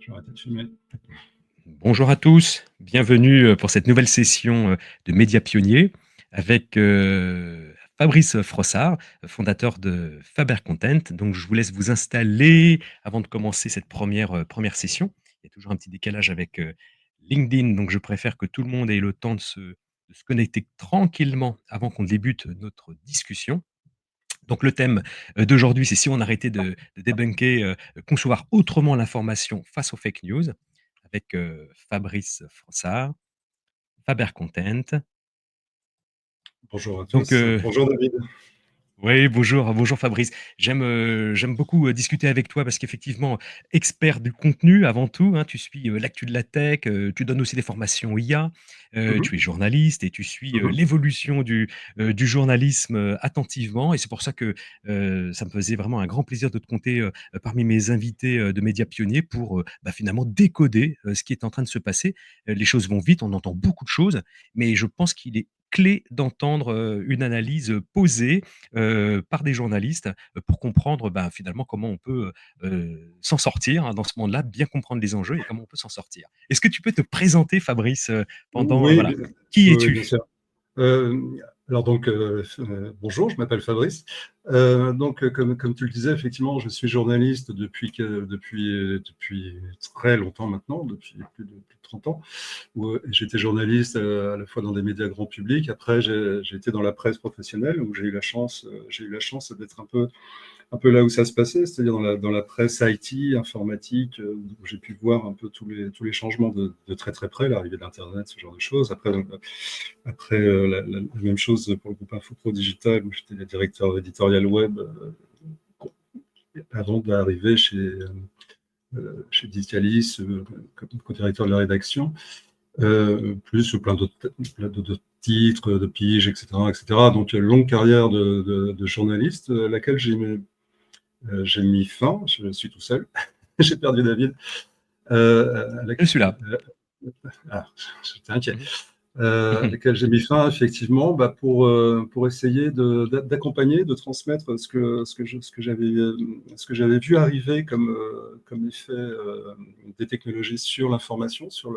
Je vais arrêter de filmer. Bonjour à tous, bienvenue pour cette nouvelle session de Média Pionniers avec Fabrice Frossard, fondateur de Faber Content. Donc je vous laisse vous installer avant de commencer cette première session. Il y a toujours un petit décalage avec LinkedIn, donc je préfère que tout le monde ait le temps de se connecter tranquillement avant qu'on débute notre discussion. Donc le thème d'aujourd'hui, c'est si on arrêtait de débunker, concevoir autrement l'information face aux fake news, avec Fabrice Frossard, Faber Content. Bonjour à Donc, tous. Bonjour David. oui, bonjour Fabrice. J'aime beaucoup discuter avec toi parce qu'effectivement, expert du contenu avant tout, hein, tu suis l'actu de la tech, tu donnes aussi des formations IA, tu es Mhm, journaliste et tu suis mhm. l'évolution du journalisme attentivement. Et c'est pour ça que ça me faisait vraiment un grand plaisir de te compter parmi mes invités de Médias Pionniers pour finalement décoder ce qui est en train de se passer. Les choses vont vite, on entend beaucoup de choses, mais je pense qu'il est clé d'entendre une analyse posée par des journalistes pour comprendre finalement comment on peut s'en sortir hein, dans ce monde-là, bien comprendre les enjeux et comment on peut s'en sortir. Est-ce que tu peux te présenter, Fabrice, pendant Oui, voilà, qui oui, bien es-tu? sûr. Alors donc, bonjour, je m'appelle Fabrice. Comme tu le disais, effectivement, je suis journaliste depuis très longtemps maintenant, depuis plus de 30 ans. Où j'étais journaliste à la fois dans des médias grand public. Après, j'ai été dans la presse professionnelle où j'ai eu la chance d'être un peu là où ça se passait, c'est-à-dire dans la presse IT, informatique, où j'ai pu voir un peu tous les changements de très très près, l'arrivée d'Internet, ce genre de choses. Après la même chose pour le groupe Infopro Digital, où j'étais le directeur éditorial web avant d'arriver chez Digitalis, comme co-directeur de la rédaction, plus plein d'autres titres, de piges, etc., etc. Donc, longue carrière de journaliste, à laquelle j'ai mis fin. Je suis tout seul. J'ai perdu David. Je suis là. Ah, j'étais inquiet. Mhm. À laquelle j'ai mis fin, effectivement, pour essayer d'accompagner, de transmettre ce que j'avais vu arriver comme effet des technologies sur l'information, sur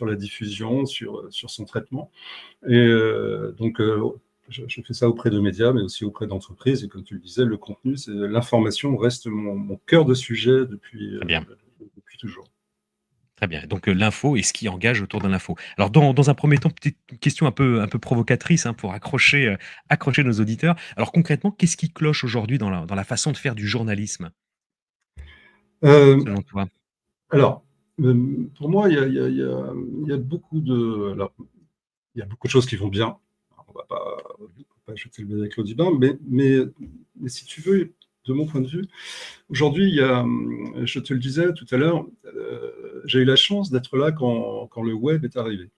la diffusion, sur son traitement. Et donc, je fais ça auprès de médias, mais aussi auprès d'entreprises. Et comme tu le disais, le contenu, l'information reste mon cœur de sujet Très bien. depuis toujours. Très bien. Donc l'info et ce qui engage autour de l'info. Alors dans un premier temps, petite question un peu provocatrice hein, pour accrocher nos auditeurs. Alors concrètement, qu'est-ce qui cloche aujourd'hui dans la façon de faire du journalisme, Euh, selon toi? alors, pour moi, il y a beaucoup de choses qui vont bien. On va pas jeter le bébé avec l'eau du bain, mais si tu veux, de mon point de vue, aujourd'hui, je te le disais tout à l'heure, j'ai eu la chance d'être là quand le web est arrivé.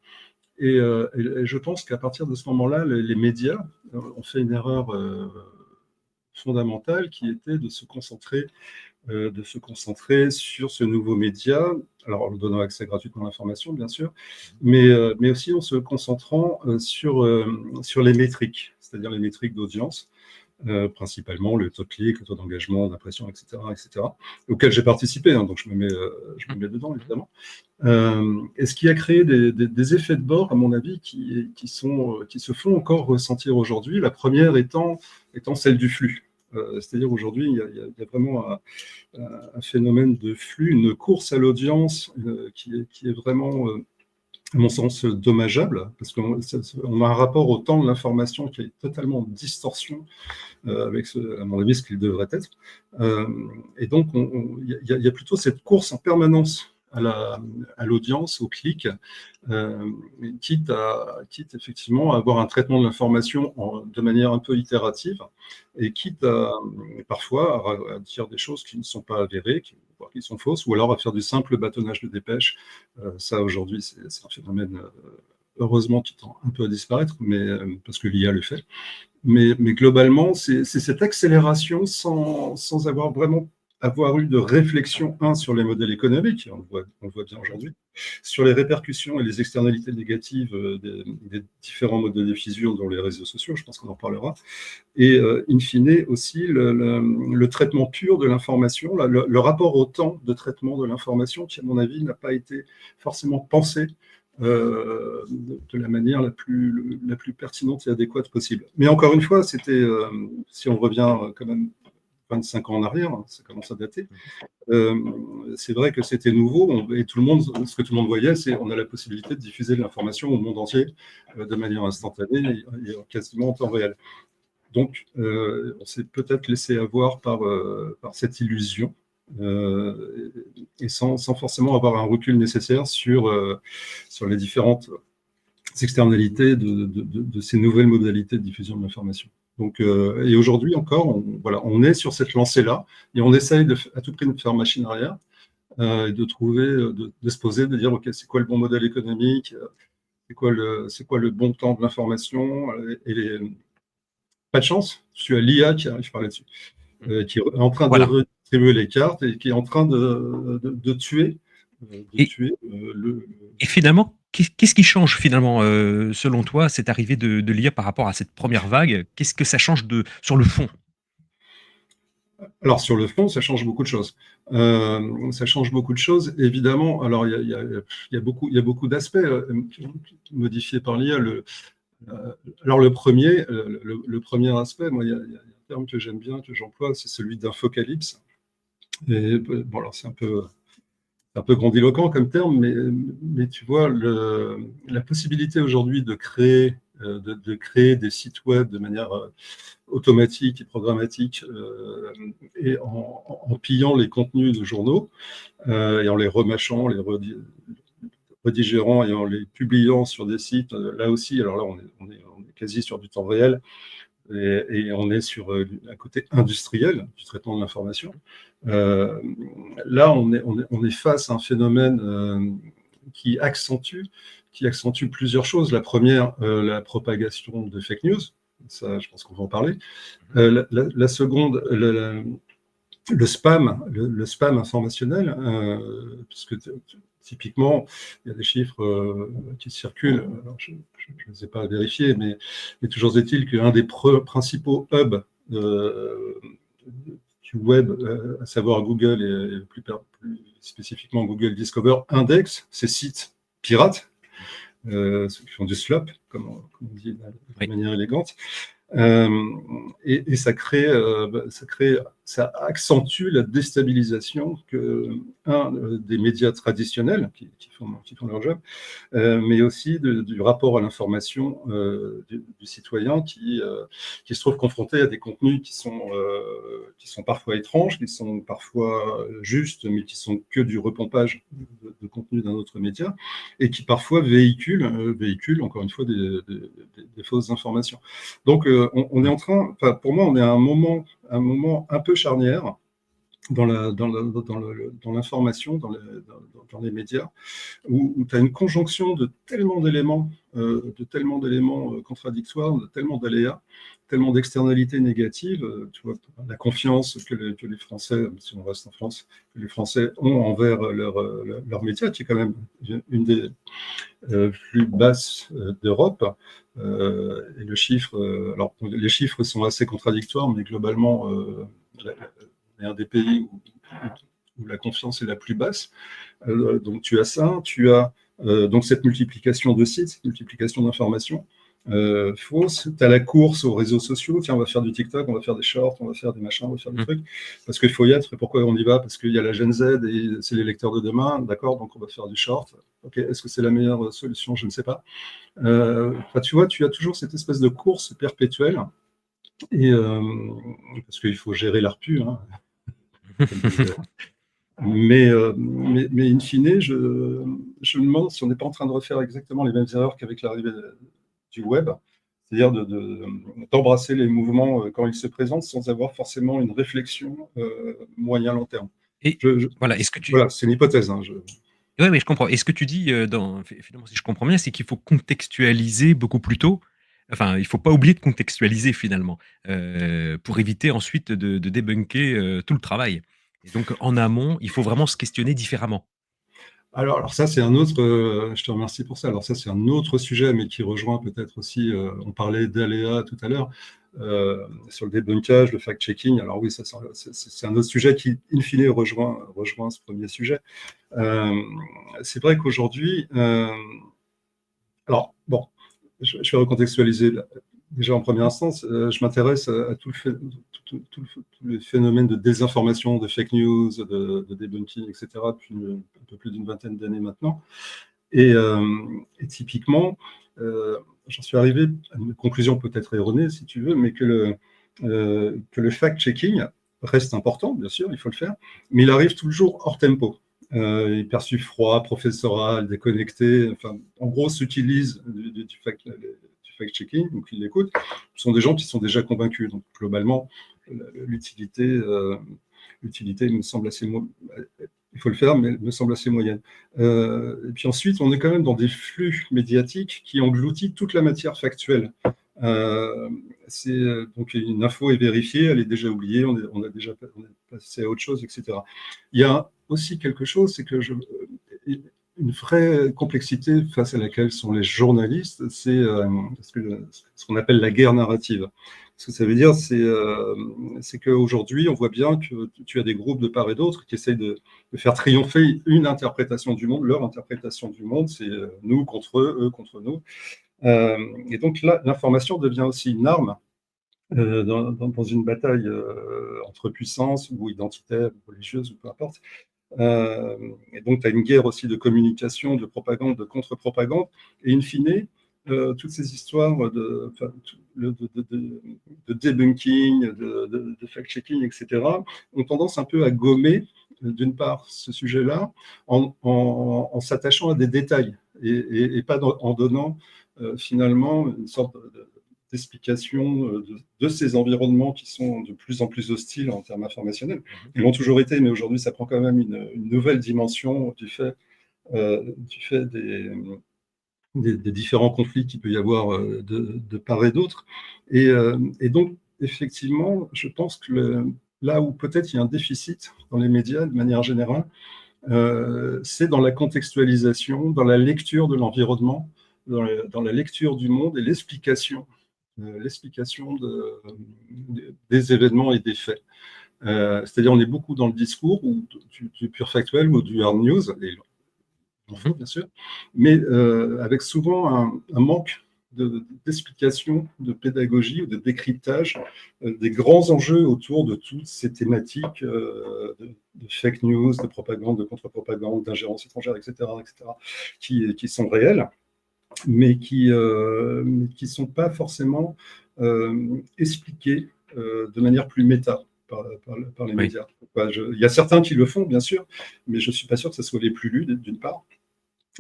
Et je pense qu'à partir de ce moment-là, les médias ont fait une erreur fondamentale qui était de se concentrer sur ce nouveau média, alors en lui donnant accès gratuitement à l'information, bien sûr, mais aussi en se concentrant sur les métriques, c'est-à-dire les métriques d'audience, principalement le taux de clic, le taux d'engagement, d'impression, etc., etc., auquel j'ai participé, hein, donc je me mets dedans, évidemment. Et ce qui a créé des effets de bord, à mon avis, qui se font encore ressentir aujourd'hui. La première étant celle du flux. C'est-à-dire aujourd'hui, il y a vraiment un phénomène de flux, une course à l'audience qui est vraiment, à mon sens, dommageable, parce qu'on a un rapport au temps de l'information qui est totalement en distorsion avec, à mon avis, ce qu'il devrait être. Euh, et donc, il y a plutôt cette course en permanence à l'audience, au clic, euh, quitte effectivement à avoir un traitement de l'information de manière un peu itérative, et quitte parfois à dire des choses qui ne sont pas avérées, voire qui sont fausses, ou alors à faire du simple bâtonnage de dépêche. Ça, aujourd'hui, c'est un phénomène, heureusement, qui tend un peu à disparaître, mais, parce que l'IA le fait. Mais globalement, c'est cette accélération sans avoir vraiment avoir eu de réflexion, sur les modèles économiques, on le voit bien aujourd'hui, sur les répercussions et les externalités négatives des différents modes de diffusion dans les réseaux sociaux, je pense qu'on en parlera, et in fine aussi le traitement pur de l'information, le rapport au temps de traitement de l'information qui, à mon avis, n'a pas été forcément pensé de la manière la plus pertinente et adéquate possible. Mais encore une fois, c'était, si on revient quand même 25 ans en arrière, ça commence à dater, c'est vrai que c'était nouveau, et tout le monde, ce que tout le monde voyait, c'est qu'on a la possibilité de diffuser de l'information au monde entier de manière instantanée et quasiment en temps réel. Donc, on s'est peut-être laissé avoir par cette illusion, et sans forcément avoir un recul nécessaire sur les différentes externalités de ces nouvelles modalités de diffusion de l'information. Donc, et aujourd'hui encore, on est sur cette lancée-là, et on essaye à tout prix de faire machine arrière, et de trouver, de se poser, de dire, OK, c'est quoi le bon modèle économique, c'est quoi le bon temps de l'information, pas de chance, tu as l'IA qui arrive par là-dessus, qui est en train de Voilà. redistribuer les cartes et qui est en train de tuer, Et, et finalement, qu'est-ce qui change finalement, selon toi, cette arrivée de l'IA par rapport à cette première vague? Qu'est-ce que ça change sur le fond? Alors, sur le fond, ça change beaucoup de choses. Ça change beaucoup de choses, évidemment. Alors, il y a beaucoup d'aspects modifiés par l'IA. Alors, le premier aspect, moi, il y a un terme que j'aime bien, que j'emploie, c'est celui d'infocalypse. Et bon, alors, c'est un peu grandiloquent comme terme, mais tu vois, la possibilité aujourd'hui de créer des sites web de manière automatique et programmatique, et en pillant les contenus de journaux, et en les remâchant, les redigérant et en les publiant sur des sites, là aussi, alors là on est quasi sur du temps réel, et on est sur un côté industriel du traitement de l'information. Là, on est face à un phénomène qui accentue plusieurs choses. La première, la propagation de fake news. Ça, je pense qu'on va en parler. La seconde, le spam, le spam informationnel, puisque typiquement, il y a des chiffres qui circulent. Alors, je ne les ai pas vérifiés, mais toujours est-il qu'un des principaux hubs du web, à savoir Google et plus spécifiquement Google Discover, indexe ces sites pirates, ceux qui font du slop, comme on dit de manière élégante. Et ça accentue la déstabilisation que des médias traditionnels qui font leur job, mais aussi du rapport à l'information du citoyen qui se trouve confronté à des contenus qui sont parfois étranges, qui sont parfois justes, mais qui sont que du repompage de contenu d'un autre média, et qui parfois véhiculent encore une fois des fausses informations. Donc, on est en train, pour moi, on est à un moment un peu charnière dans l'information, dans les médias, où tu as une conjonction de tellement d'éléments contradictoires, de tellement d'aléas, tellement d'externalités négatives. Tu vois, la confiance que les Français, si on reste en France, que les Français ont envers leurs médias, qui est quand même une des plus basses d'Europe. Et le chiffre, alors les chiffres sont assez contradictoires, mais globalement, est un des pays où la confiance est la plus basse. Donc tu as ça, tu as donc cette multiplication de sites, cette multiplication d'informations fausses. Tu as la course aux réseaux sociaux. Tiens, on va faire du TikTok, on va faire des shorts, on va faire des machins, on va faire des trucs. Parce qu'il faut y être. Et pourquoi on y va? Parce qu'il y a la Gen Z et c'est les lecteurs de demain. D'accord, donc on va faire du short. Ok, est-ce que c'est la meilleure solution? Je ne sais pas. Tu vois, tu as toujours cette espèce de course perpétuelle. Et parce qu'il faut gérer l'ARPU, hein. Mais in fine, je me demande si on n'est pas en train de refaire exactement les mêmes erreurs qu'avec l'arrivée du web, c'est-à-dire d'embrasser les mouvements quand ils se présentent sans avoir forcément une réflexion moyen-long terme. Et voilà, est-ce que tu... Voilà, c'est une hypothèse. Hein, Oui, mais je comprends. Et ce que tu dis, finalement, si je comprends bien, c'est qu'il faut contextualiser beaucoup plus tôt. Enfin, il ne faut pas oublier de contextualiser finalement, pour éviter ensuite de débunker tout le travail. Et donc, en amont, il faut vraiment se questionner différemment. Alors ça, c'est un autre, je te remercie pour ça. Alors ça, c'est un autre sujet, mais qui rejoint peut-être aussi, on parlait d'aléas tout à l'heure, sur le débunkage, le fact-checking. Alors oui, ça, c'est un autre sujet qui, in fine, rejoint ce premier sujet. C'est vrai qu'aujourd'hui, alors bon, je vais recontextualiser. Déjà en première instance, je m'intéresse à tout le phénomène de désinformation, de fake news, de debunking, etc., depuis un peu plus d'une vingtaine d'années maintenant. Et typiquement, j'en suis arrivé à une conclusion peut-être erronée, si tu veux, mais que le fact-checking reste important, bien sûr, il faut le faire, mais il arrive toujours hors tempo. Il est perçu froid, professoral, déconnecté, enfin, en gros, s'utilise du fact-checking, donc ils l'écoutent. Ce sont des gens qui sont déjà convaincus, donc globalement, l'utilité me semble assez il faut le faire, mais me semble assez moyenne. Et puis ensuite, on est quand même dans des flux médiatiques qui engloutissent toute la matière factuelle. Donc une info est vérifiée, elle est déjà oubliée, on est passé à autre chose, etc. Il y a aussi quelque chose, c'est que une vraie complexité face à laquelle sont les journalistes, c'est ce qu'on appelle la guerre narrative. Ce que ça veut dire, c'est qu'aujourd'hui, on voit bien que tu as des groupes de part et d'autre qui essayent de faire triompher une interprétation du monde. Leur interprétation du monde, c'est nous contre eux contre nous. Et donc là, l'information devient aussi une arme dans une bataille entre puissances ou identitaires, ou religieuses, ou peu importe. Et donc, tu as une guerre aussi de communication, de propagande, de contre-propagande. Et in fine, toutes ces histoires de debunking, de fact-checking, etc., ont tendance un peu à gommer, d'une part, ce sujet-là, en s'attachant à des détails et pas en donnant finalement une sorte d'explication de ces environnements qui sont de plus en plus hostiles en termes informationnels. Ils l'ont toujours été, mais aujourd'hui, ça prend quand même une nouvelle dimension du fait des différents conflits qu'il peut y avoir de part et d'autre. Et donc, effectivement, je pense que là où peut-être il y a un déficit dans les médias, de manière générale, c'est dans la contextualisation, dans la lecture de l'environnement, dans la lecture du monde et l'explication des événements et des faits. C'est-à-dire, on est beaucoup dans le discours, ou du pur factuel, ou du hard news, et il en faut bien sûr, mais avec souvent un manque d'explication, de pédagogie ou de décryptage des grands enjeux autour de toutes ces thématiques de fake news, de propagande, de contre-propagande, d'ingérence étrangère, etc., qui sont réelles, mais qui ne sont pas forcément expliquées de manière plus méta par les médias. Il y a certains qui le font, bien sûr, mais je ne suis pas sûr que ce soit les plus lus, d'une part.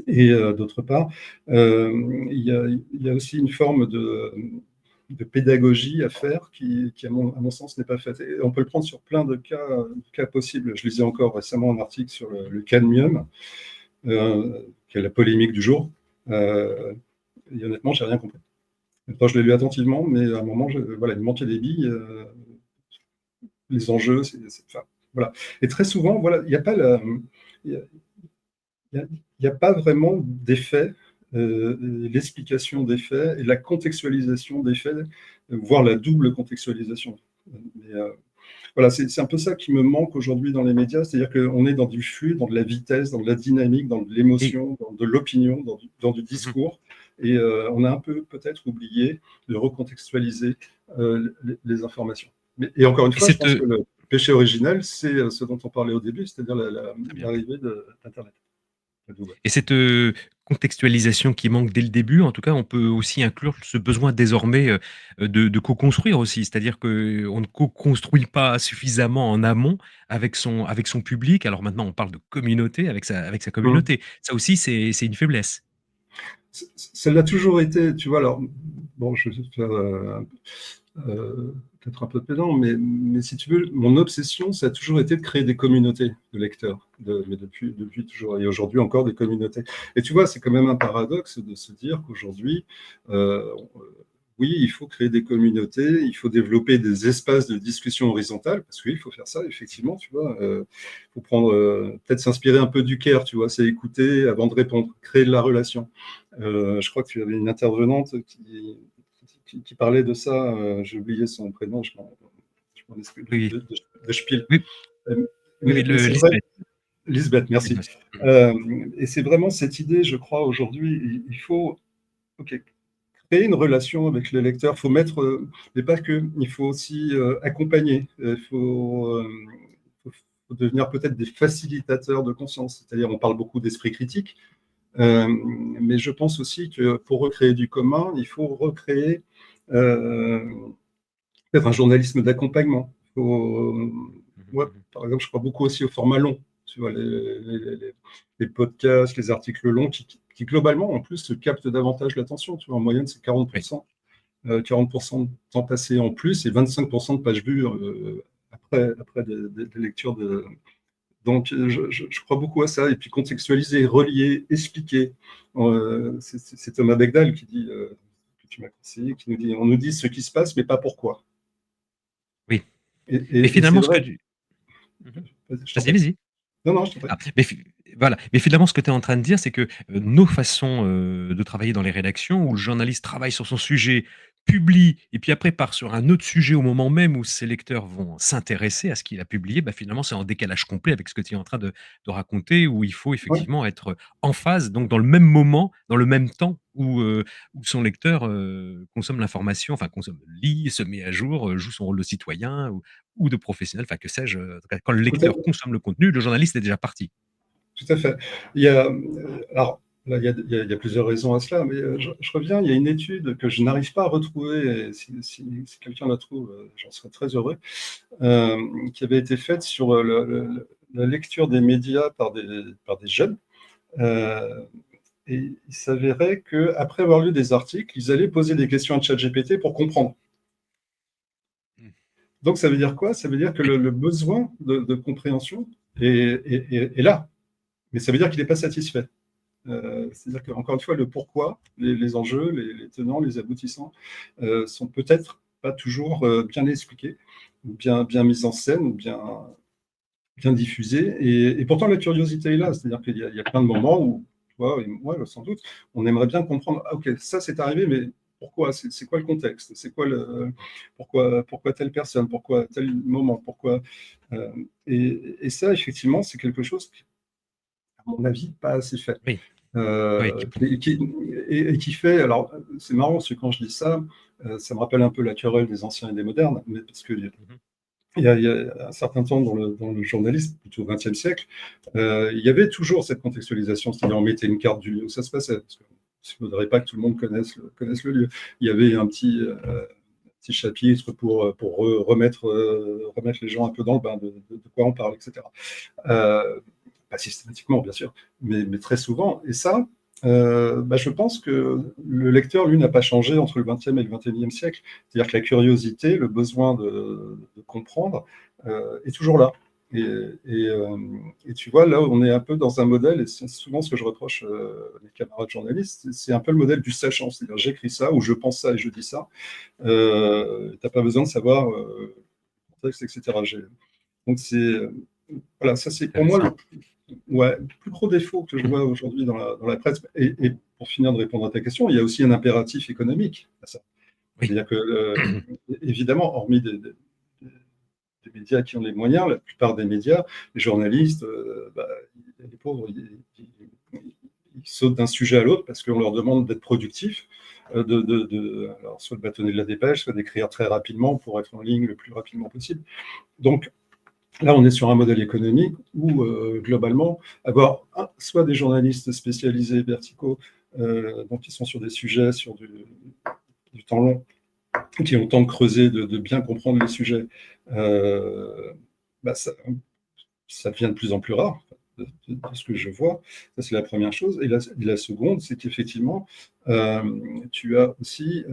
Et d'autre part, il y a aussi une forme de pédagogie à faire qui à mon sens, n'est pas faite. Et on peut le prendre sur plein de cas possibles. Je lisais encore récemment un article sur le cadmium, qui est la polémique du jour. Et honnêtement, je n'ai rien compris. Enfin, je l'ai lu attentivement, mais à un moment, voilà, il manquait des billes. Les enjeux, enfin, voilà. Et très souvent, voilà, il n'y a pas il n'y a pas vraiment d'effet, l'explication des faits et la contextualisation des faits, voire la double contextualisation. Mais, voilà, c'est un peu ça qui me manque aujourd'hui dans les médias, c'est-à-dire qu'on est dans du flux, dans de la vitesse, dans de la dynamique, dans de l'émotion, dans de l'opinion, dans du discours, et on a un peu peut-être oublié de recontextualiser les informations. Et encore une fois, je pense que le péché originel, c'est ce dont on parlait au début, c'est-à-dire l'arrivée d'Internet. Et cette contextualisation qui manque dès le début, en tout cas, on peut aussi inclure ce besoin désormais de co-construire aussi. C'est-à-dire qu'on ne co-construit pas suffisamment en amont avec son public. Alors maintenant, on parle de communauté avec sa communauté. Ça aussi, c'est une faiblesse. Ça l'a toujours été, tu vois. Alors, bon, je vais faire peut-être un peu pédant, mais si tu veux, mon obsession, ça a toujours été de créer des communautés de lecteurs, mais depuis toujours, et aujourd'hui encore des communautés. Et tu vois, c'est quand même un paradoxe de se dire qu'aujourd'hui, oui, il faut créer des communautés, il faut développer des espaces de discussion horizontale, parce que oui, il faut faire ça, effectivement, tu vois. Il faut prendre, peut-être s'inspirer un peu du CARE, tu vois, c'est écouter avant de répondre, créer de la relation. Je crois que tu avais une intervenante qui parlait de ça, j'ai oublié son prénom, je m'en excuse, Oui, de Spiel. oui, oui, oui, Mais c'est vrai, Lisbeth. Lisbeth, Oui, merci. bien sûr. Et c'est vraiment cette idée, je crois, aujourd'hui, il faut créer une relation avec les lecteurs. Il faut mettre, mais pas que, il faut aussi accompagner. Faut devenir peut-être des facilitateurs de conscience. C'est-à-dire, on parle beaucoup d'esprit critique, mais je pense aussi que pour recréer du commun, il faut recréer euh, peut-être un journalisme d'accompagnement. Moi, Mhm. par exemple, je crois beaucoup aussi au format long. Tu vois, les podcasts, les articles longs qui, globalement, en plus, se captent davantage l'attention. Tu vois, en moyenne, c'est Oui, 40%, 40% de temps passé en plus et 25% de pages vues après des lectures de. Donc, je crois beaucoup à ça. Et puis, contextualiser, relier, expliquer. C'est Thomas Begdal qui dit, que tu m'as conseillé, qui nous dit, on nous dit ce qui se passe, mais pas pourquoi. oui. Et, Mais c'est finalement, ce que vrai. tu... Mhm. Je t'en Vas-y, prie. vas-y. Non, non, je t'en prie. Ah, voilà. Mais finalement, ce que tu es en train de dire, c'est que nos façons de travailler dans les rédactions, où le journaliste travaille sur son sujet, publie, et puis après part sur un autre sujet au moment même où ses lecteurs vont s'intéresser à ce qu'il a publié, bah, finalement, c'est en décalage complet avec ce que tu es en train de raconter, où il faut Ouais, effectivement être en phase, donc dans le même moment, dans le même temps où son lecteur consomme l'information, enfin consomme, lit, se met à jour, joue son rôle de citoyen ou de professionnel, enfin que sais-je. En tout cas, quand le tout à, lecteur consomme le contenu, le journaliste est déjà parti. tout à fait. Il y a, alors, là, il y a plusieurs raisons à cela, mais je reviens, il y a une étude que je n'arrive pas à retrouver, et si quelqu'un la trouve, j'en serais très heureux, qui avait été faite sur la lecture des médias par des jeunes. Euh, et il s'avérait qu'après avoir lu des articles, ils allaient poser des questions à ChatGPT pour comprendre. Mmh. Donc, ça veut dire quoi? Ça veut dire que Oui, le besoin de compréhension est là, mais ça veut dire qu'il n'est pas satisfait. C'est-à-dire qu'encore une fois, le pourquoi, les enjeux, les tenants, les aboutissants sont peut-être pas toujours bien expliqués, ou bien mis en scène, ou bien diffusés. Et pourtant, la curiosité est là. C'est-à-dire qu'il y a plein de moments où, toi et moi, sans doute, on aimerait bien comprendre, ah, ok, ça c'est arrivé, mais pourquoi? C'est quoi le contexte? C'est quoi pourquoi telle personne? Pourquoi tel moment? euh, et ça, effectivement, c'est quelque chose qui, à mon avis, pas assez fait. oui, oui, Euh, et, qui, et qui fait, alors c'est marrant parce que quand je dis ça, ça me rappelle un peu la querelle des anciens et des modernes, mais parce que mmh, il y a un certain temps dans le journalisme, plutôt au XXe siècle, il y avait toujours cette contextualisation, c'est-à-dire on mettait une carte du lieu où ça se passait, parce que il ne faudrait pas que tout le monde connaisse le lieu. Il y avait un petit chapitre pour remettre les gens un peu dans le bain de quoi on parle, etc. Euh, Pas systématiquement, bien sûr, mais très souvent. Et ça, je pense que le lecteur, lui, n'a pas changé entre le XXe et le XXIe siècle. C'est-à-dire que la curiosité, le besoin de comprendre est toujours là. Et, et, euh, et tu vois, là, on est un peu dans un modèle, et c'est souvent ce que je reproche à mes camarades journalistes, c'est un peu le modèle du sachant. C'est-à-dire, j'écris ça, ou je pense ça et je dis ça. Tu n'as pas besoin de savoir le contexte, etc. Donc, voilà, ça, c'est pour moi intéressant. ouais, le plus gros défaut que je vois aujourd'hui dans la presse. Et pour finir de répondre à ta question, il y a aussi un impératif économique à ça. Oui. C'est-à-dire que, évidemment, hormis des médias qui ont les moyens, la plupart des médias, les journalistes, les pauvres, ils sautent d'un sujet à l'autre parce qu'on leur demande d'être productifs, alors, soit de bâtonner de la dépêche, soit d'écrire très rapidement pour être en ligne le plus rapidement possible. Donc, là, on est sur un modèle économique où, globalement, avoir soit des journalistes spécialisés verticaux, donc qui sont sur des sujets, sur du temps long, qui ont le temps de creuser, de bien comprendre les sujets, euh, bah, ça devient de plus en plus rare, de ce que je vois. Ça, c'est la première chose. Et la seconde, c'est qu'effectivement, tu as aussi,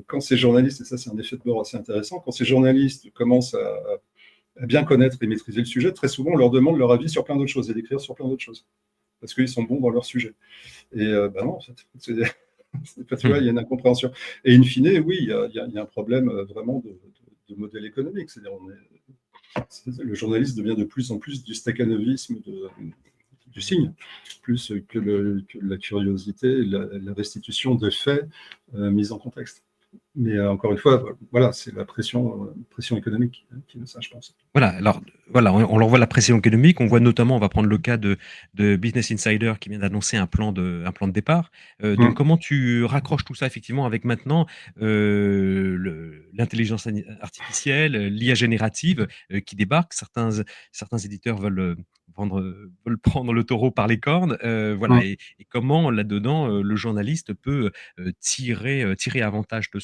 quand ces journalistes, et ça, c'est un effet de bord assez intéressant, quand ces journalistes commencent à bien connaître et maîtriser le sujet, très souvent, on leur demande leur avis sur plein d'autres choses et d'écrire sur plein d'autres choses, parce qu'ils sont bons dans leur sujet. Et non, en fait, Tu vois, il y a une incompréhension. Et in fine, oui, il y a un problème vraiment de modèle économique. C'est-à-dire, le journaliste devient de plus en plus du staccanovisme du signe, plus que la curiosité, la restitution de faits mis en contexte. Mais encore une fois, voilà, c'est la pression économique qui veut ça, je pense. Voilà, alors voilà, on leur voit la pression économique. On voit notamment, on va prendre le cas de Business Insider qui vient d'annoncer un plan de départ. Donc, Hum, comment tu raccroches tout ça effectivement avec maintenant l'intelligence artificielle, l'IA générative qui débarque. Certains éditeurs veulent prendre le taureau par les cornes. Voilà, hum. et comment là-dedans le journaliste peut tirer avantage de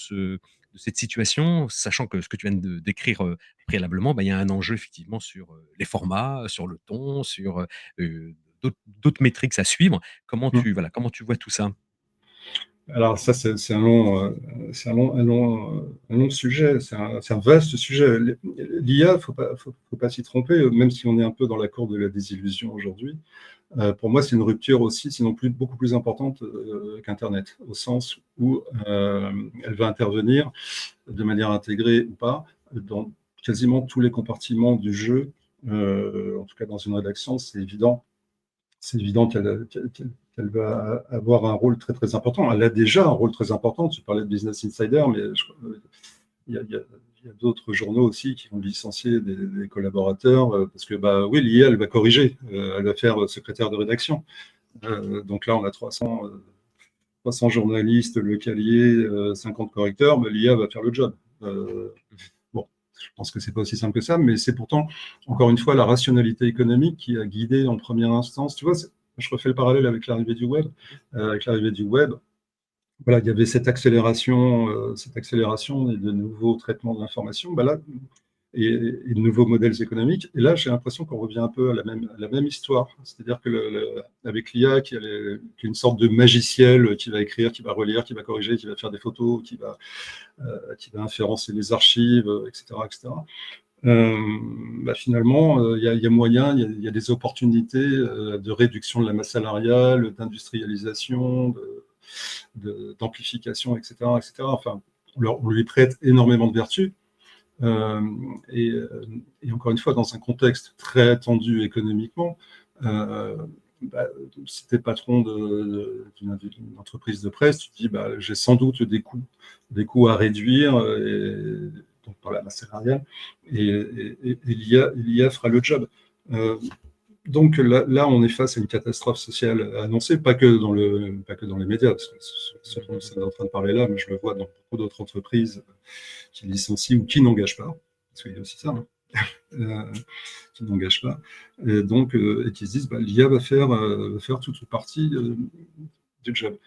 cette situation, sachant que ce que tu viens de décrire préalablement, bah, il y a un enjeu effectivement sur les formats, sur le ton, sur d'autres métriques à suivre. Comment tu vois tout ça? Alors ça, c'est un long sujet, c'est un vaste sujet. L'IA, faut pas s'y tromper, même si on est un peu dans la cour de la désillusion aujourd'hui. Pour moi, c'est une rupture aussi, sinon beaucoup plus importante qu'Internet, au sens où elle va intervenir de manière intégrée ou pas dans quasiment tous les compartiments du jeu. En tout cas, dans une rédaction, c'est évident. C'est évident qu'elle va avoir un rôle très très important. Elle a déjà un rôle très important. Tu parlais de Business Insider, mais il y a d'autres journaux aussi qui vont licencier des collaborateurs parce que bah oui, l'IA elle va corriger, elle va faire secrétaire de rédaction. Donc là, on a 300 journalistes, le calier, 50 correcteurs, bah, l'IA va faire le job. Bon, je pense que c'est pas aussi simple que ça, mais c'est pourtant, encore une fois, la rationalité économique qui a guidé en première instance. Tu vois, je refais le parallèle avec l'arrivée du web. Avec l'arrivée du web, voilà, il y avait cette accélération et de nouveaux traitements de l'information. Bah là, et de nouveaux modèles économiques. Et là, j'ai l'impression qu'on revient un peu à la même histoire. C'est-à-dire que avec l'IA, qui est une sorte de magiciel qui va écrire, qui va relire, qui va corriger, qui va faire des photos, qui va inférencer les archives, etc. etc. Bah finalement, y a moyen, il y a des opportunités de réduction de la masse salariale, d'industrialisation, d'amplification, etc., etc. Enfin, on lui prête énormément de vertus. Euh, et, et, encore une fois, dans un contexte très tendu économiquement, euh, bah, si tu es patron d'une entreprise de presse, tu te dis bah, j'ai sans doute des coûts à réduire, donc par la masse salariale, et l'IA fera le job. Donc là, on est face à une catastrophe sociale annoncée, pas que dans les médias, parce que ce dont on est en train de parler là, mais je le vois dans beaucoup d'autres entreprises qui licencient ou qui n'engagent pas, parce qu'il y a aussi ça, hein, qui n'engagent pas, et donc et qui se disent bah, l'IA va faire toute ou partie du job.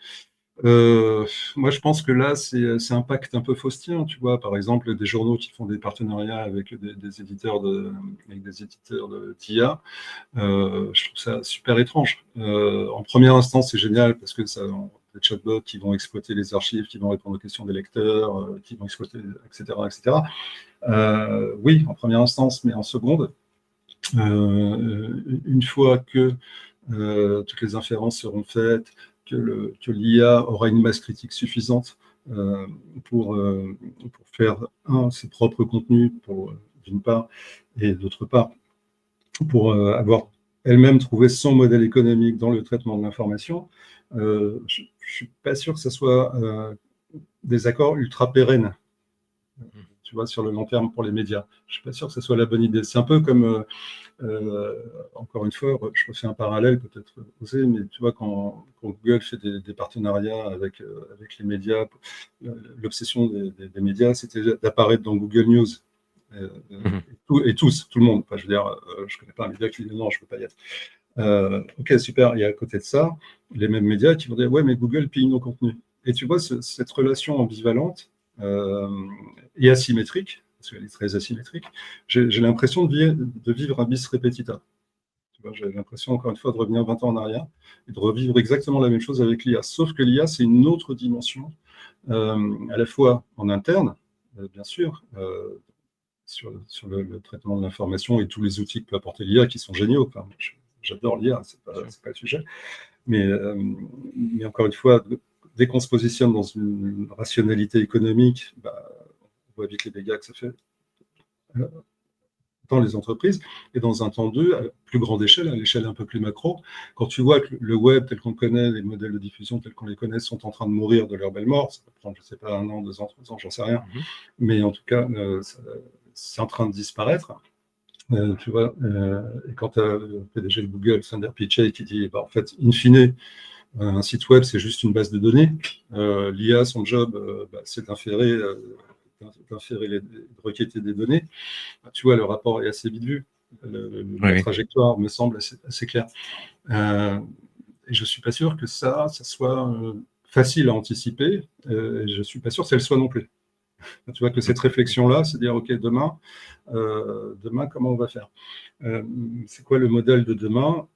Moi, je pense que là, c'est un pacte un peu faustien, tu vois. Par exemple, des journaux qui font des partenariats avec des éditeurs d'IA. Je trouve ça super étrange. En première instance, c'est génial parce que ça, des chatbots qui vont exploiter les archives, qui vont répondre aux questions des lecteurs, qui vont exploiter, etc., etc. Oui, en première instance, mais en seconde, une fois que toutes les inférences seront faites, que l'IA aura une masse critique suffisante euh, pour faire, ses propres contenus, d'une part, et d'autre part, pour avoir elle-même trouvé son modèle économique dans le traitement de l'information, je ne suis pas sûr que ce soit des accords ultra pérennes, tu vois, sur le long terme pour les médias. Je ne suis pas sûr que ce soit la bonne idée. C'est un peu comme encore une fois, je refais un parallèle peut-être osé, mais tu vois, quand Google fait des partenariats avec les médias, l'obsession des médias, c'était d'apparaître dans Google News. Tout le monde. Enfin, je veux dire, je ne connais pas un média qui dit non, je ne veux pas y être. Ok, super. Et à côté de ça, les mêmes médias qui vont dire ouais, mais Google pille nos contenus. Et tu vois, cette relation ambivalente et asymétrique, parce qu'elle est très asymétrique, j'ai l'impression de vivre un bis repetita. J'ai l'impression, encore une fois, de revenir 20 ans en arrière et de revivre exactement la même chose avec l'IA. Sauf que l'IA, c'est une autre dimension, à la fois en interne, bien sûr, sur le traitement de l'information et tous les outils que peut apporter l'IA qui sont géniaux. Enfin, j'adore l'IA, c'est pas le sujet. Mais encore une fois, dès qu'on se positionne dans une rationalité économique, on voit vite les dégâts que ça fait dans les entreprises, et dans un temps 2, à plus grande échelle, à l'échelle un peu plus macro, quand tu vois que le web tel qu'on connaît, les modèles de diffusion tels qu'on les connaît sont en train de mourir de leur belle mort, ça peut prendre, je ne sais pas, 1 an, 2 ans, 3 ans, j'en sais rien, mais en tout cas, c'est en train de disparaître. Tu vois, et quand tu as le PDG de Google, Sundar Pichai, qui dit, en fait, in fine, un site web, c'est juste une base de données. L'IA, son job, c'est d'inférer, de requêter des données. Tu vois, le rapport est assez vite vu. La trajectoire me semble assez claire. Et je ne suis pas sûr que ça soit facile à anticiper. Et je ne suis pas sûr que ça le soit non plus. Tu vois, que cette réflexion-là, c'est dire, OK, demain, comment on va faire c'est quoi le modèle de demain?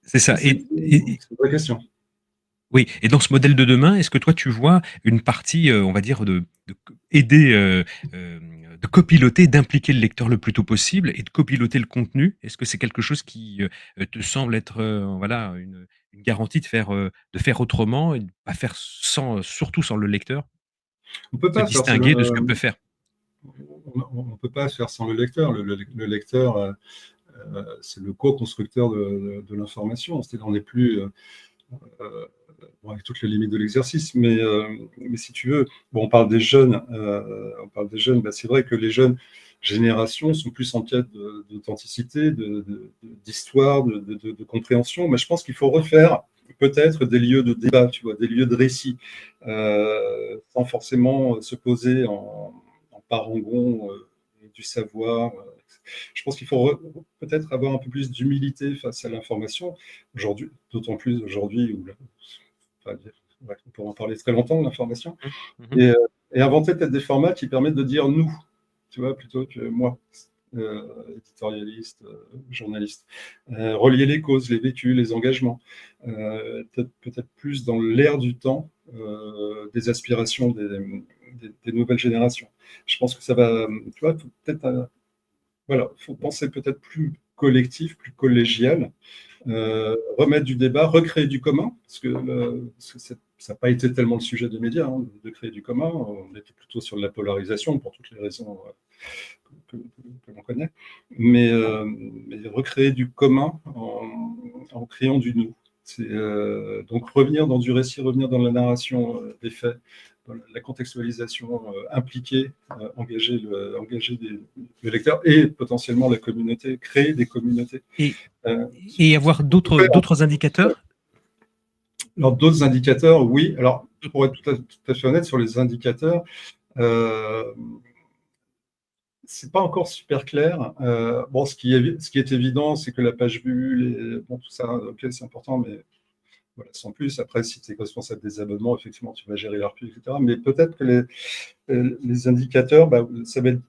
C'est ça. C'est une vraie question. Oui, et dans ce modèle de demain, est-ce que toi tu vois une partie, on va dire aider, de copiloter, d'impliquer le lecteur le plus tôt possible et de copiloter le contenu? Est-ce que c'est quelque chose qui, te semble être, voilà, une garantie de faire autrement et de pas faire sans, surtout sans le lecteur? On peut Se pas faire distinguer de ce que peut faire? on peut pas faire sans le lecteur. Le lecteur, c'est le co-constructeur de l'information. C'est-à-dire, on n'est plus avec toutes les limites de l'exercice, mais si tu veux, on parle des jeunes, c'est vrai que les jeunes générations sont plus en quête d'authenticité, d'histoire, de compréhension, mais je pense qu'il faut refaire peut-être des lieux de débat, tu vois, des lieux de récit, sans forcément se poser en parangon du savoir. Je pense qu'il faut peut-être avoir un peu plus d'humilité face à l'information, aujourd'hui, d'autant plus aujourd'hui où on pourra en parler très longtemps de l'information, et inventer peut-être des formats qui permettent de dire nous, tu vois, plutôt que moi, éditorialiste, journaliste. Relier les causes, les vécus, les engagements, peut-être plus dans l'air du temps des aspirations des nouvelles générations. Je pense que ça va, tu vois, peut-être voilà, il faut penser peut-être plus collectif, plus collégial, remettre du débat, recréer du commun, parce que ça n'a pas été tellement le sujet des médias, de créer du commun. On était plutôt sur de la polarisation, pour toutes les raisons que l'on connaît. Mais recréer du commun en créant du nous. Donc revenir dans du récit, revenir dans la narration des faits, dans la contextualisation, impliquer, engager le lecteur et potentiellement la communauté, créer des communautés. Et avoir d'autres indicateurs? Alors, d'autres indicateurs, oui. Alors, pour être tout à fait honnête, sur les indicateurs, c'est pas encore super clair. Ce qui est évident, c'est que la page vue, tout ça, ok, c'est important, mais voilà, sans plus. Après, si tu es responsable des abonnements, effectivement, tu vas gérer l'ARPU, etc. Mais peut-être que les indicateurs, ça va être,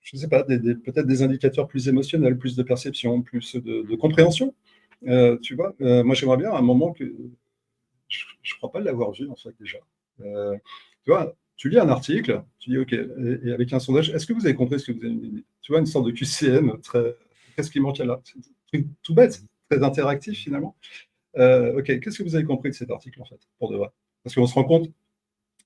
je ne sais pas, peut-être des indicateurs plus émotionnels, plus de perception, plus de compréhension. Tu vois, moi, j'aimerais bien à un moment que je ne crois pas l'avoir vu, en fait, déjà. Tu vois, tu lis un article, tu dis OK, et avec un sondage, est-ce que vous avez compris ce que vous avez dit? Tu vois, une sorte de QCM, qu'est-ce qui manque là? C'est tout bête, très interactif finalement. OK, qu'est-ce que vous avez compris de cet article en fait, pour de vrai? Parce qu'on se rend compte,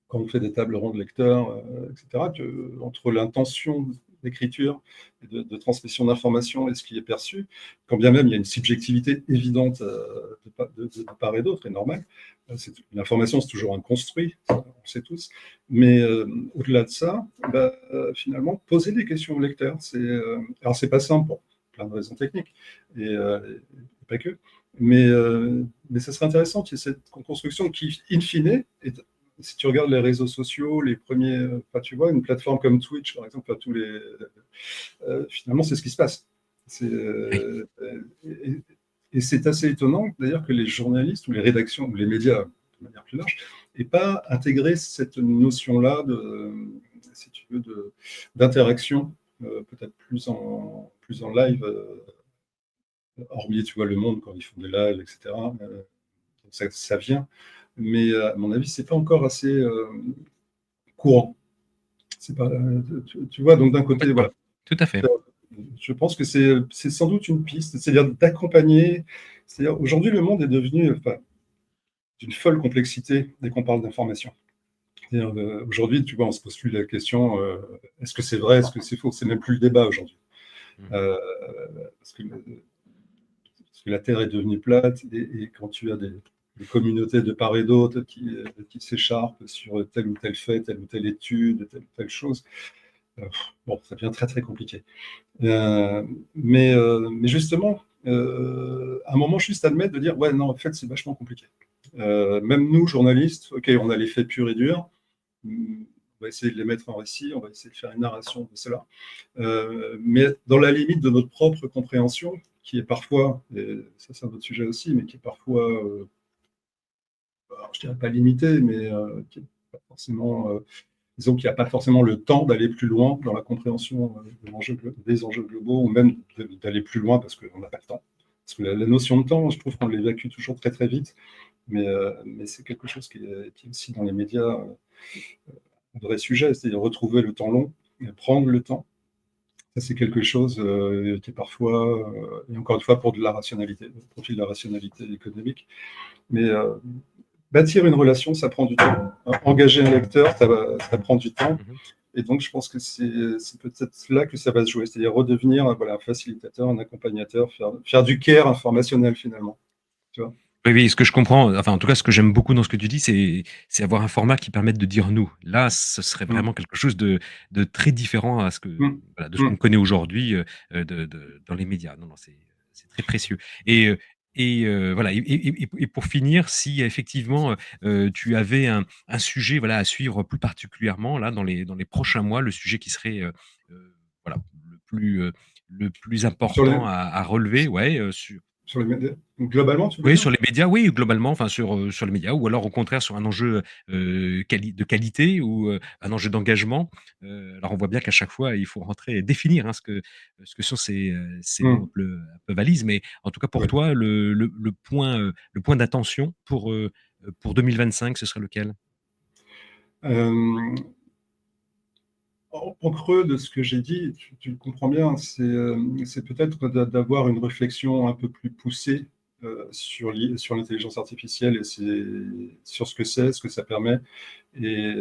quand on fait des tables rondes lecteurs, etc., qu'entre l'intention d'écriture et de transmission d'informations et ce qui est perçu, quand bien même il y a une subjectivité évidente de part et d'autre, et normal, l'information c'est toujours un construit, on sait tous, mais au-delà de ça, finalement, poser des questions au lecteur, alors c'est pas simple pour plein de raisons techniques, et pas que, mais ça serait intéressant qu'il y ait cette construction qui, in fine, si tu regardes les réseaux sociaux, les premiers, tu vois, une plateforme comme Twitch, par exemple, finalement, c'est ce qui se passe. Et c'est assez étonnant, d'ailleurs, que les journalistes ou les rédactions ou les médias, de manière plus large, n'aient pas intégré cette notion-là si tu veux, d'interaction, peut-être plus en live, hormis, tu vois, Le Monde, quand ils font des lives, etc. Ça vient. Mais à mon avis, c'est pas encore assez courant. C'est pas, tu vois, donc d'un côté, voilà. Tout à fait. Je pense que c'est sans doute une piste, c'est-à-dire d'accompagner. C'est-à-dire, aujourd'hui, le monde est devenu, d'une folle complexité dès qu'on parle d'information. Aujourd'hui, tu vois, on se pose plus la question est-ce que c'est vrai, est-ce que c'est faux? C'est même plus le débat aujourd'hui. Mmh. Euh, parce que la Terre est devenue plate et quand tu as des communautés de part et d'autre qui s'écharpent sur tel ou tel fait, telle ou telle étude, telle ou telle chose, bon, ça devient très très compliqué. Mais justement, à un moment, juste admettre de dire ouais, non, en fait, c'est vachement compliqué. Même nous, journalistes, ok, on a les faits purs et durs, on va essayer de les mettre en récit, on va essayer de faire une narration de cela. Mais dans la limite de notre propre compréhension, qui est parfois, et ça c'est un autre sujet aussi, mais qui est parfois, alors, je dirais pas limitée, mais qui est pas forcément, disons qu'il n'y a pas forcément le temps d'aller plus loin dans la compréhension des enjeux globaux, ou même d'aller plus loin parce qu'on n'a pas le temps. Parce que la notion de temps, je trouve qu'on l'évacue toujours très très vite, mais c'est quelque chose qui est aussi dans les médias un vrai sujet, c'est-à-dire retrouver le temps long, prendre le temps. Ça, c'est quelque chose qui est parfois, et encore une fois, pour de la rationalité, le profil de la rationalité économique. Mais bâtir une relation, ça prend du temps. Engager un lecteur, ça prend du temps. Mmh. Et donc, je pense que c'est peut-être là que ça va se jouer, c'est-à-dire redevenir voilà, un facilitateur, un accompagnateur, faire du care informationnel finalement. Tu vois. Oui, oui, ce que je comprends, enfin, en tout cas, ce que j'aime beaucoup dans ce que tu dis, c'est avoir un format qui permette de dire «nous». Là, ce serait Mm, vraiment quelque chose de très différent à ce que mm, voilà, de ce qu'on mm. connaît aujourd'hui, dans les médias. Non, non, c'est très précieux et voilà et pour finir, si effectivement, tu avais un sujet, voilà, à suivre plus particulièrement là dans les prochains mois, le sujet qui serait, voilà, le plus Sur les, important à relever, ouais, sur sur les médias, globalement, tu veux oui, dire? sur les médias, oui, globalement, enfin sur les médias ou alors au contraire sur un enjeu, de qualité ou, un enjeu d'engagement. Alors on voit bien qu'à chaque fois, il faut rentrer et définir, hein, ce que sont ces mots Mm, un peu valises. Mais en tout cas pour ouais. toi, le point d'attention pour 2025, ce serait lequel? Euh, en creux de ce que j'ai dit, tu le comprends bien, c'est peut-être d'avoir une réflexion un peu plus poussée sur l'intelligence artificielle et sur ce que c'est, ce que ça permet, et,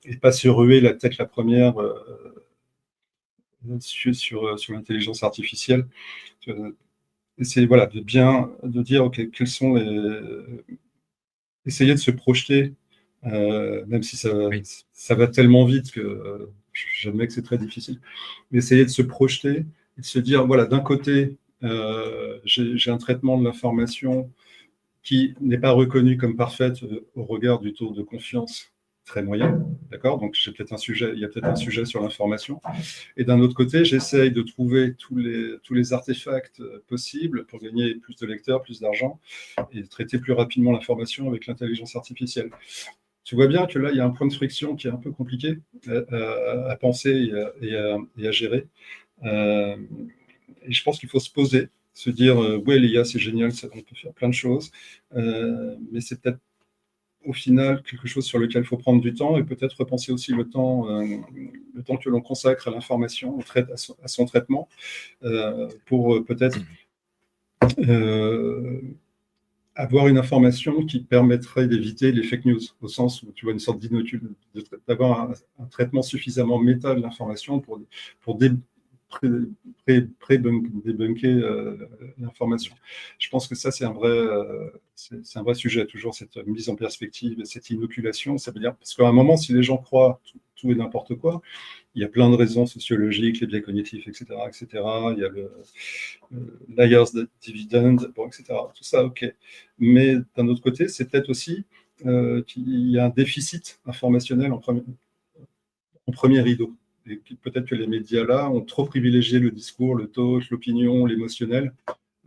et pas se ruer la tête la première sur l'intelligence artificielle. Essayer voilà, de dire ok, quels sont essayer de se projeter, même si Oui. ça va tellement vite que j'admets que c'est très difficile, mais essayer de se projeter et de se dire, voilà, d'un côté, j'ai un traitement de l'information qui n'est pas reconnue comme parfaite au regard du taux de confiance très moyen, d'accord? Donc il y a peut-être un sujet sur l'information. Et d'un autre côté, j'essaye de trouver tous les artefacts possibles pour gagner plus de lecteurs, plus d'argent et traiter plus rapidement l'information avec l'intelligence artificielle. Tu vois bien que là, il y a un point de friction qui est un peu compliqué à penser et à gérer. Euh, et je pense qu'il faut se poser, se dire ouais, l'IA, c'est génial, on peut faire plein de choses, mais c'est peut-être au final quelque chose sur lequel il faut prendre du temps et peut-être repenser aussi le temps que l'on consacre à l'information, à son traitement, pour peut-être euh, avoir une information qui permettrait d'éviter les fake news, au sens où tu vois une sorte d'innocule, d'avoir un traitement suffisamment méta de l'information pour débunker l'information. Je pense que ça, c'est un vrai sujet, toujours cette mise en perspective, cette inoculation. Ça veut dire, parce qu'à un moment, si les gens croient tout et n'importe quoi, il y a plein de raisons sociologiques, les biais cognitifs, etc., etc. Il y a le liar's dividend, bon, etc. Tout ça, ok. Mais d'un autre côté, c'est peut-être aussi qu'il y a un déficit informationnel en premier rideau. Et peut-être que les médias là ont trop privilégié le discours, le talk, l'opinion, l'émotionnel,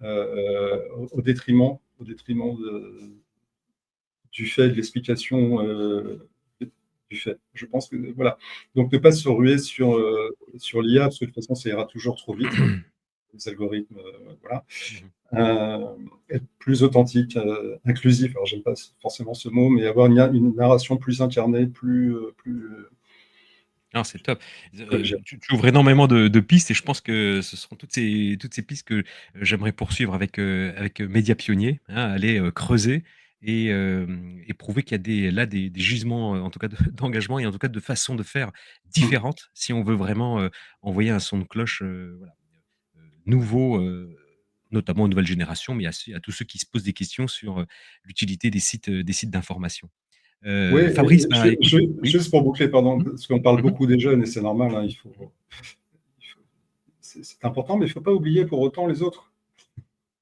au détriment du fait, de l'explication du fait. Je pense que voilà. Donc ne pas se ruer sur l'IA, parce que de toute façon, ça ira toujours trop vite. Les algorithmes, voilà. Mmh. Être plus authentique, inclusif. Alors, j'aime pas forcément ce mot, mais avoir une narration plus incarnée, plus Non, c'est top. collégiale. Tu ouvres énormément de pistes et je pense que ce seront toutes ces pistes que, j'aimerais poursuivre avec, Média Pionnier, hein, aller, creuser et prouver qu'il y a des gisements, en tout cas d'engagement et en tout cas de façon de faire Mmh. différentes si on veut vraiment, envoyer un son de cloche, voilà, nouveau, notamment aux nouvelles générations, mais à tous ceux qui se posent des questions sur, l'utilité des sites d'information. Oui, Fabrice, et bah, écoute oui? juste pour boucler, pardon, Mmh. parce qu'on parle Mmh mh. beaucoup des jeunes et c'est normal, hein, c'est important, mais il ne faut pas oublier pour autant les autres.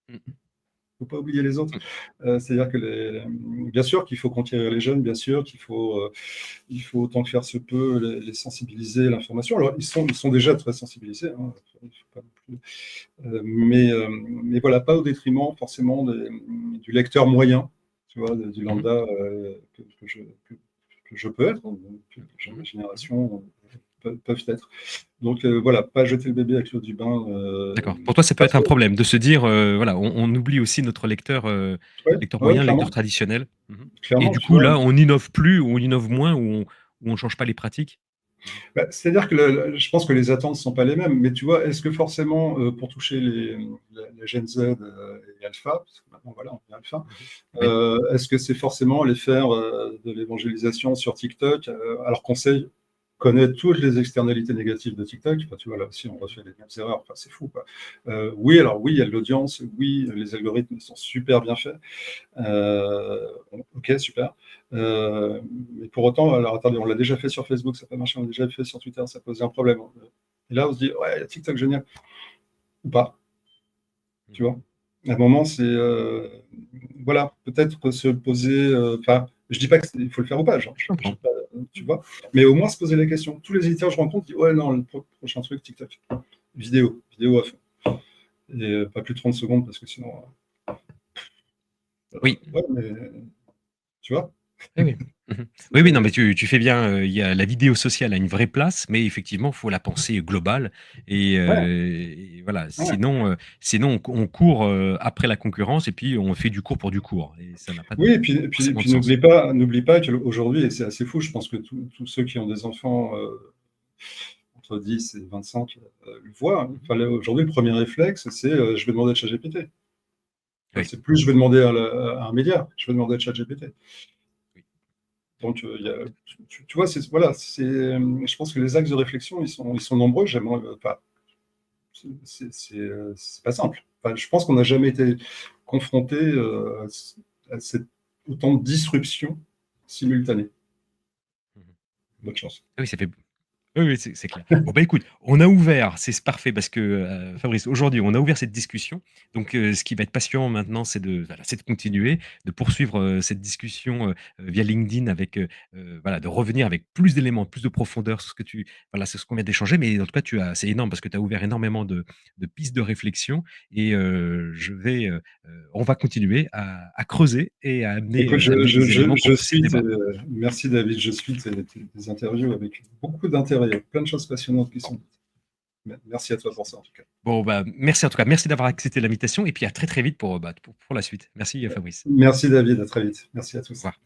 Mmh. Il ne faut pas oublier les autres. Mmh. C'est-à-dire que bien sûr qu'il faut conquérir les jeunes, bien sûr il faut autant que faire se peut les sensibiliser à l'information. Alors ils sont déjà très sensibilisés, hein, il faut pas non plus, mais voilà, pas au détriment forcément du lecteur moyen, tu vois, du Mmh mh. lambda que je peux être, que les gens Mmh de ma mh. Mmh. génération peuvent être. Donc voilà, pas jeter le bébé avec l'eau du bain. D'accord. Pour toi, ça peut Parce être un que, problème de se dire, voilà, on oublie aussi notre ouais, lecteur ouais, moyen, lecteur clairement, traditionnel. Mmh. Et clairement, du tu coup, vois. là, on innove plus ou on innove moins ou on change pas les pratiques? Mmh. Bah, c'est-à-dire que je pense que les attentes ne sont pas les mêmes, mais tu vois, est-ce que forcément, pour toucher la Gen Z et Alpha, parce que maintenant, voilà, on est Alpha, Mmh. Oui. est-ce que c'est forcément aller faire de l'évangélisation sur TikTok, alors qu'on sait connaître toutes les externalités négatives de TikTok? Enfin, tu vois, là aussi, on refait les mêmes erreurs, enfin, c'est fou, quoi. Oui, alors oui, il y a de l'audience, oui, les algorithmes sont super bien faits, ok, super. Mais pour autant, alors attendez, on l'a déjà fait sur Facebook, ça n'a pas marché, on l'a déjà fait sur Twitter, ça posait un problème. Et là, on se dit, ouais, il y a TikTok génial, ou pas, tu Mmh. vois. À un moment, c'est. Voilà, peut-être se poser. Enfin, je dis pas qu'il faut le faire ou pas, genre, Je comprends. tu vois, mais au moins se poser la question. Tous les éditeurs que je rencontre disent, ouais, non, le prochain truc, TikTok. Vidéo à fond. Et pas plus de 30 secondes parce que sinon. Oui. Ouais, mais tu vois. Oui, oui. Mmh. Oui, oui, non, mais tu fais bien, il y a la vidéo sociale a une vraie place, mais effectivement, il faut la penser globale Ouais, et voilà, ouais. sinon on court, après la concurrence et puis on fait du court pour du court et ça n'a pas Oui, de et forcément de puis sens. n'oublie pas qu'aujourd'hui, et c'est assez fou, je pense que tous ceux qui ont des enfants entre 10 et 25 le voient, hein. Mmh. Enfin, aujourd'hui, le premier réflexe, c'est je vais demander à ChatGPT. Enfin, Oui, c'est plus je vais demander à un média, je vais demander à ChatGPT. oui. Donc, tu vois, voilà, je pense que les axes de réflexion, ils sont nombreux. J'aimerais, enfin, c'est pas simple. Enfin, je pense qu'on n'a jamais été confronté à autant de disruptions simultanées. Mmh. Bonne chance. Ah oui, ça fait oui, oui, c'est clair. Bon, bah, écoute, on a ouvert, c'est parfait parce que, Fabrice, aujourd'hui, on a ouvert cette discussion. Donc, ce qui va être passionnant maintenant, c'est de voilà, c'est de continuer, de poursuivre, cette discussion, via LinkedIn avec, voilà, de revenir avec plus d'éléments, plus de profondeur sur ce que tu voilà, c'est ce qu'on vient d'échanger. Mais en tout cas, c'est énorme parce que tu as ouvert énormément de pistes de réflexion et on va continuer à creuser et Écoute, à amener des éléments pour pousser le débat. merci David, je suis tes interviews avec beaucoup d'intérêt. Il y a plein de choses passionnantes qui sont dites. Merci à toi pour ça, en tout cas. Bon, bah, merci en tout cas, merci d'avoir accepté l'invitation et puis à très, très vite pour, pour la suite. Merci, Fabrice. Merci David, à très vite. Merci à Au tous. revoir.